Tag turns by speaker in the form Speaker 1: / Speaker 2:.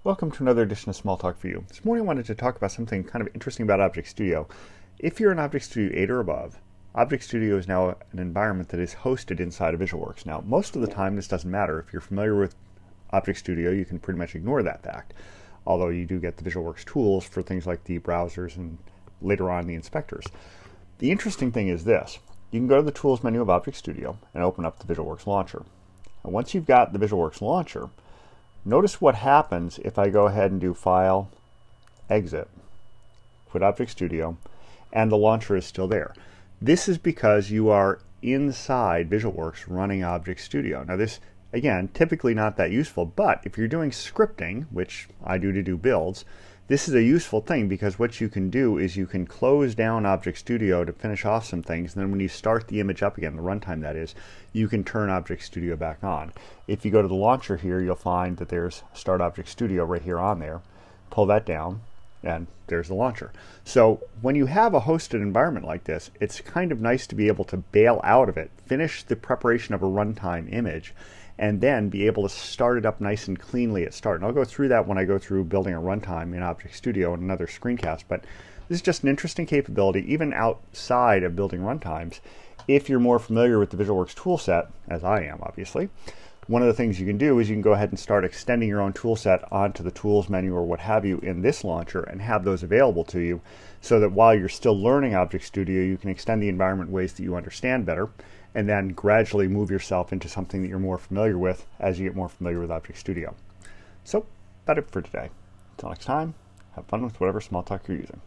Speaker 1: Welcome to another edition of Small Talk for You. This morning I wanted to talk about something kind of interesting about ObjectStudio. If you're in ObjectStudio 8 or above, ObjectStudio is now an environment that is hosted inside of VisualWorks. Now, most of the time this doesn't matter. If you're familiar with ObjectStudio, you can pretty much ignore that fact, although you do get the VisualWorks tools for things like the browsers and later on the inspectors. The interesting thing is this. You can go to the Tools menu of ObjectStudio and open up the VisualWorks launcher. And once you've got the VisualWorks launcher, notice what happens if I go ahead and do File, Exit, quit ObjectStudio, and the launcher is still there. This is because you are inside VisualWorks running ObjectStudio. Now this, again, typically not that useful, but if you're doing scripting, which I do to do builds, this is a useful thing because what you can do is you can close down ObjectStudio to finish off some things, and then when you start the image up again, the runtime that is, you can turn ObjectStudio back on. If you go to the launcher here, you'll find that there's Start ObjectStudio right here on there. Pull that down, and there's the launcher. So when you have a hosted environment like this, it's kind of nice to be able to bail out of it, finish the preparation of a runtime image, and then be able to start it up nice and cleanly at start. And I'll go through that when I go through building a runtime in ObjectStudio in another screencast, but this is just an interesting capability, even outside of building runtimes. If you're more familiar with the VisualWorks toolset, as I am obviously, one of the things you can do is you can go ahead and start extending your own toolset onto the Tools menu or what have you in this launcher and have those available to you so that while you're still learning ObjectStudio, you can extend the environment in ways that you understand better and then gradually move yourself into something that you're more familiar with as you get more familiar with ObjectStudio. So, that's it for today. Until next time, have fun with whatever small talk you're using.